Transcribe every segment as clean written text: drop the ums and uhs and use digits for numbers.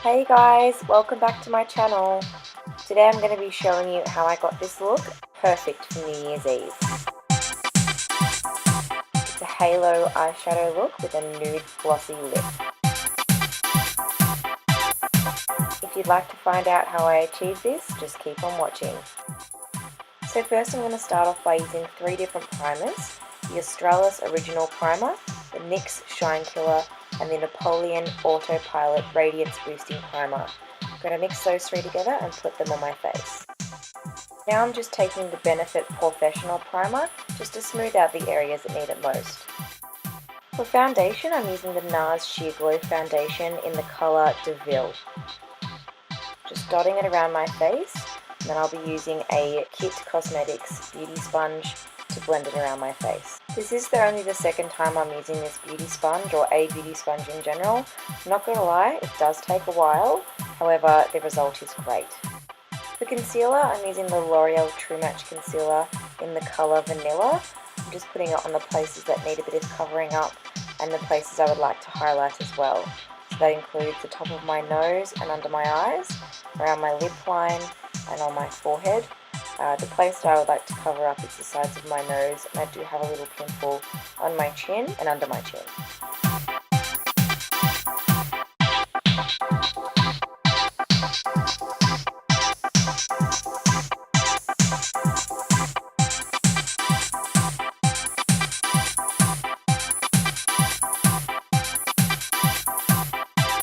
Hey guys, welcome back to my channel. Today I'm going to be showing you how I got this look perfect for New Year's Eve. It's a halo eyeshadow look with a nude glossy lip. If you'd like to find out how I achieved this, just keep on watching. So first I'm going to start off by using 3 different primers: the Australis Original Primer, the NYX Shine Killer, and the Napoleon Autopilot Radiance Boosting Primer. I'm going to mix those 3 together and put them on my face. Now I'm just taking the Benefit Porefessional Primer just to smooth out the areas that need it most. For foundation, I'm using the Nars Sheer Glow Foundation in the colour Deauville. Just dotting it around my face, and then I'll be using a Kit Cosmetics beauty sponge to blend it around my face. This is only the second time I'm using this beauty sponge, or a beauty sponge in general. I'm not going to lie, it does take a while, however the result is great. For concealer, I'm using the L'Oreal True Match Concealer in the colour Vanilla. I'm just putting it on the places that need a bit of covering up and the places I would like to highlight as well. So that includes the top of my nose and under my eyes, around my lip line and on my forehead. The place that I would like to cover up is the sides of my nose, and I do have a little pimple on my chin and under my chin.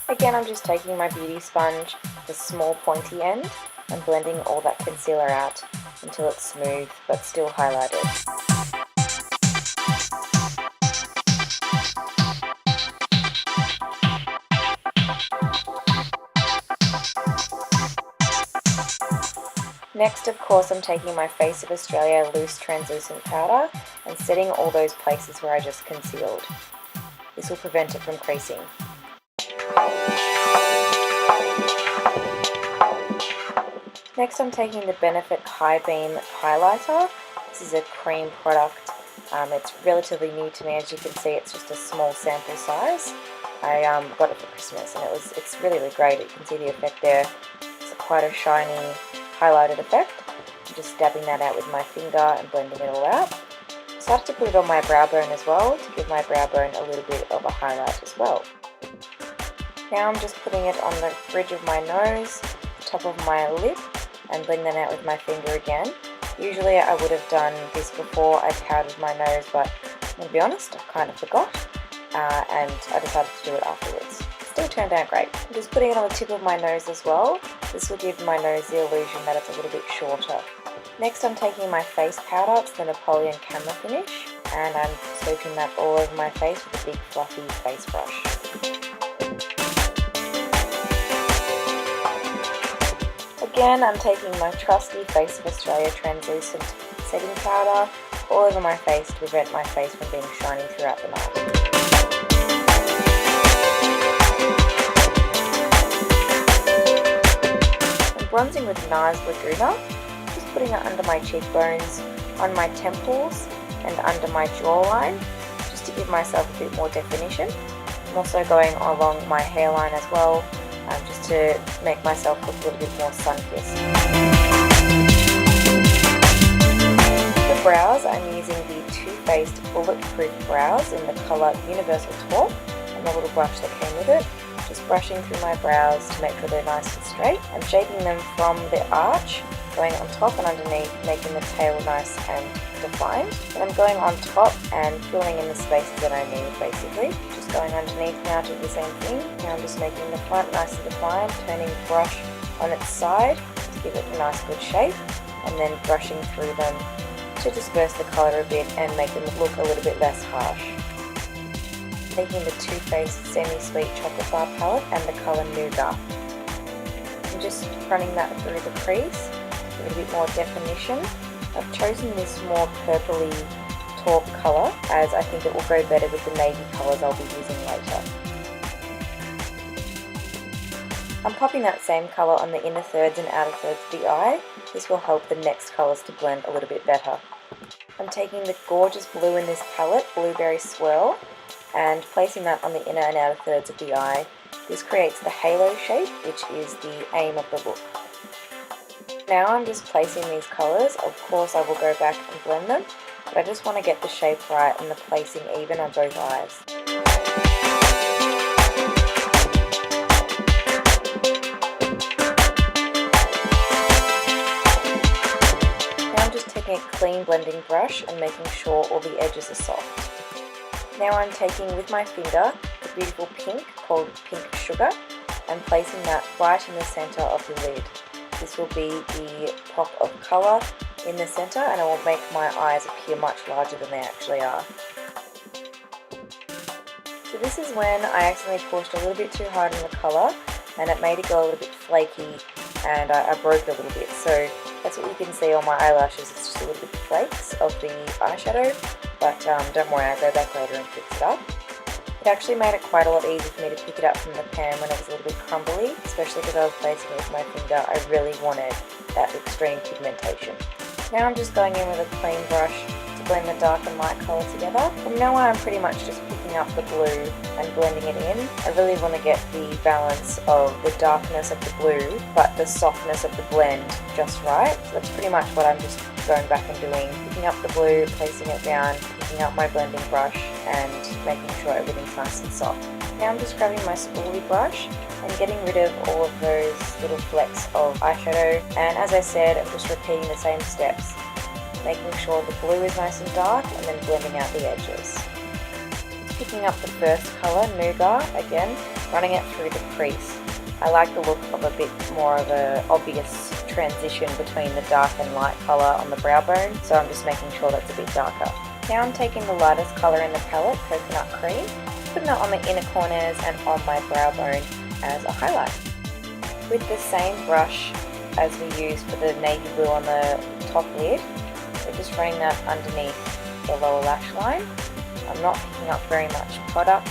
Again, I'm just taking my beauty sponge, the small pointy end, and blending all that concealer out until it's smooth but still highlighted. Next, of course, I'm taking my Face of Australia loose translucent powder and setting all those places where I just concealed. This will prevent it from creasing. Next, I'm taking the Benefit High Beam Highlighter. This is a Creme product. It's relatively new to me. As you can see, it's just a small sample size. I got it for Christmas, and it's really great. You can see the effect there. It's quite a shiny, highlighted effect. I'm just dabbing that out with my finger and blending it all out. I started to put it on my brow bone as well to give my brow bone a little bit of a highlight as well. Now I'm just putting it on the bridge of my nose, the top of my lip, and blend that out with my finger again. Usually I would have done this before I powdered my nose, but I'm going to be honest, I kind of forgot, and I decided to do it afterwards. It still turned out great. I'm just putting it on the tip of my nose as well. This will give my nose the illusion that it's a little bit shorter. Next, I'm taking my face powder, it's the Napoleon Camera Finish, and I'm soaking that all over my face with a big fluffy face brush. Again, I'm taking my trusty Face of Australia translucent setting powder all over my face to prevent my face from being shiny throughout the night. I'm bronzing with Nars Laguna, just putting it under my cheekbones, on my temples and under my jawline, just to give myself a bit more definition. I'm also going along my hairline as well, just to make myself look a little bit more sun-kissed. For brows, I'm using the Too Faced Bulletproof brows in the colour Universal Taupe and the little brush that came with it. Just brushing through my brows to make sure they're nice and straight. I'm shaping them from the arch, going on top and underneath, making the tail nice and defined. And I'm going on top and filling in the spaces that I need, basically. Just going underneath now to do the same thing. Now I'm just making the front nice and defined, turning the brush on its side to give it a nice good shape, and then brushing through them to disperse the colour a bit and make them look a little bit less harsh. Taking the Too Faced Semi-Sweet Chocolate Bar palette and the colour Nougat. I'm just running that through the crease to give it a bit more definition. I've chosen this more purpley taupe colour as I think it will go better with the navy colours I'll be using later. I'm popping that same colour on the inner thirds and outer thirds of the eye. This will help the next colours to blend a little bit better. I'm taking the gorgeous blue in this palette, Blueberry Swirl, and placing that on the inner and outer thirds of the eye This creates the halo shape, which is the aim of the look. Now I'm just placing these colours. Of course I will go back and blend them, but I just want to get the shape right and the placing even on both eyes. Now I'm just taking a clean blending brush and making sure all the edges are soft. Now I'm taking with my finger the beautiful pink called Pink Sugar and placing that right in the centre of the lid. This will be the pop of colour in the centre and it will make my eyes appear much larger than they actually are. So this is when I accidentally pushed a little bit too hard on the colour and it made it go a little bit flaky and I broke it a little bit. So that's what you can see on my eyelashes, it's just a little bit of flakes of the eyeshadow, but don't worry, I'll go back later and fix it up. It actually made it quite a lot easier for me to pick it up from the pan when it was a little bit crumbly, especially because I was placing it with my finger. I really wanted that extreme pigmentation. Now I'm just going in with a clean brush to blend the dark and light colour together. From now on I'm pretty much just picking up the blue and blending it in. I really want to get the balance of the darkness of the blue, but the softness of the blend just right. So that's pretty much what I'm just going back and doing. Picking up the blue, placing it down, picking up my blending brush and making sure everything's nice and soft. Now I'm just grabbing my spoolie brush and getting rid of all of those little flecks of eyeshadow, and as I said, I'm just repeating the same steps, making sure the blue is nice and dark and then blending out the edges. Picking up the first colour, Nougat, again, running it through the crease. I like the look of a bit more of an obvious transition between the dark and light colour on the brow bone, so I'm just making sure that's a bit darker. Now I'm taking the lightest colour in the palette, Coconut Cream, putting it on the inner corners and on my brow bone as a highlight. With the same brush as we used for the navy blue on the top lid, we're just running that underneath the lower lash line. I'm not picking up very much product,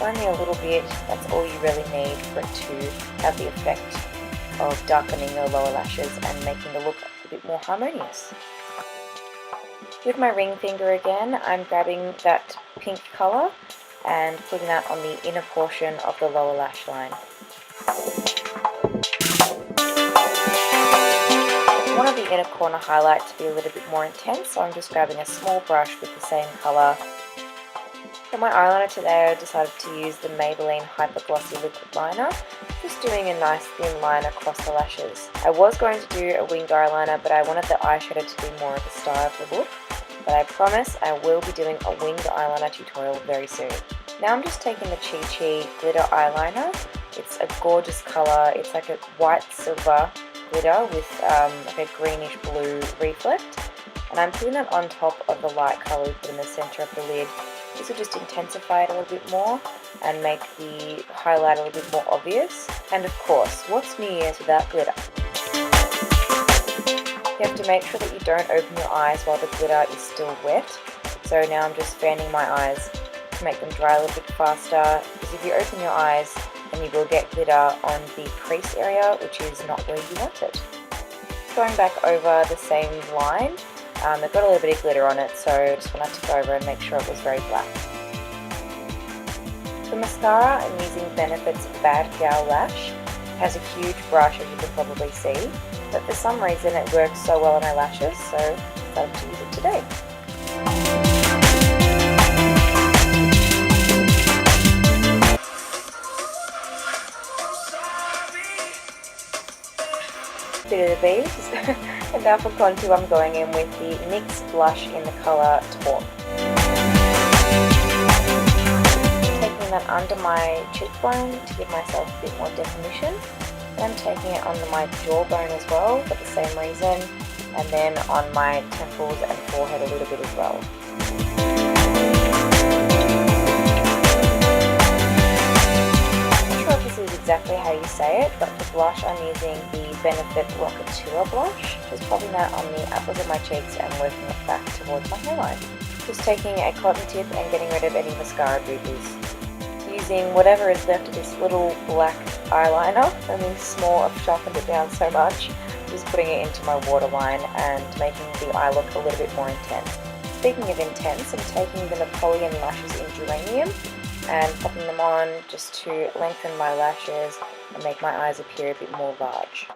only a little bit. That's all you really need for it to have the effect of darkening your lower lashes and making the look a bit more harmonious. With my ring finger again, I'm grabbing that pink colour and putting that on the inner portion of the lower lash line. I wanted the inner corner highlight to be a little bit more intense, so I'm just grabbing a small brush with the same colour. For my eyeliner today, I decided to use the Maybelline Hyper Glossy Liquid Liner, just doing a nice thin line across the lashes. I was going to do a winged eyeliner, but I wanted the eyeshadow to be more of the star of the look. But I promise I will be doing a winged eyeliner tutorial very soon. Now I'm just taking the Chi Chi glitter eyeliner. It's a gorgeous colour. It's like a white silver glitter with like a greenish blue reflect. And I'm putting that on top of the light colour we put in the centre of the lid. This will just intensify it a little bit more and make the highlight a little bit more obvious. And of course, what's New Year's without glitter? You have to make sure that you don't open your eyes while the glitter is still wet. So now I'm just fanning my eyes to make them dry a little bit faster, because if you open your eyes then you will get glitter on the crease area, which is not where you want it. Going back over the same line, it got a little bit of glitter on it, so I just wanted to go over and make sure it was very black. For mascara, I'm using Benefit's Bad Gal Lash. It has a huge brush, as you can probably see, but for some reason it works so well on my lashes, so I decided to use it today. Bit of the beads. And now for contour, I'm going in with the NYX blush in the colour Taupe. Taking that under my cheekbone to give myself a bit more definition. Then taking it under my jawbone as well for the same reason, and then on my temples and forehead a little bit as well. I'm not sure if this is exactly how you say it, but for blush I'm using the Benefit Rockatua blush. Just popping that on the apples of my cheeks and working it back towards my hairline. Just taking a cotton tip and getting rid of any mascara boo-boos. Using whatever is left of this little black eyeliner, only small, I've sharpened it down so much, just putting it into my waterline and making the eye look a little bit more intense. Speaking of intense, I'm taking the Napoleon lashes in Geranium and popping them on just to lengthen my lashes and make my eyes appear a bit more large.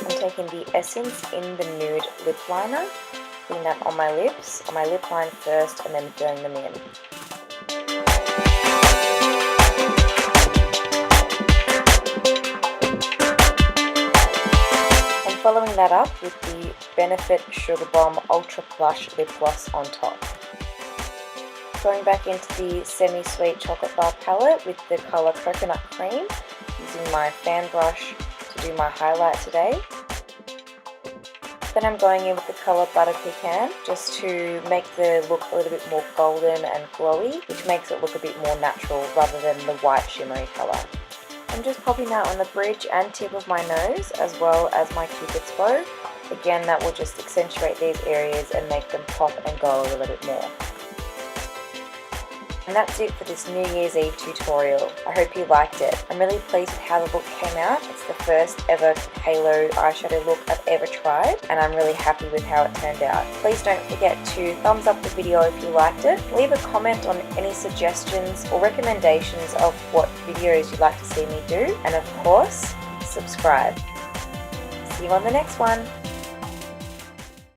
Taking the Essence in the Nude lip liner, putting that on my lips, on my lip line first, and then filling them in. And following that up with the Benefit Sugar Bomb Ultra Plush Lip Gloss on top. Going back into the Semi-Sweet Chocolate Bar palette with the colour Coconut Cream, using my fan brush to do my highlight today. Then I'm going in with the colour Butter Pecan just to make the look a little bit more golden and glowy, which makes it look a bit more natural rather than the white shimmery colour. I'm just popping that on the bridge and tip of my nose as well as my Cupid's bow. Again, that will just accentuate these areas and make them pop and go a little bit more. And that's it for this New Year's Eve tutorial. I hope you liked it. I'm really pleased with how the look came out. It's the first ever halo eyeshadow look I've ever tried, and I'm really happy with how it turned out. Please don't forget to thumbs up the video if you liked it. Leave a comment on any suggestions or recommendations of what videos you'd like to see me do, and of course, subscribe. See you on the next one.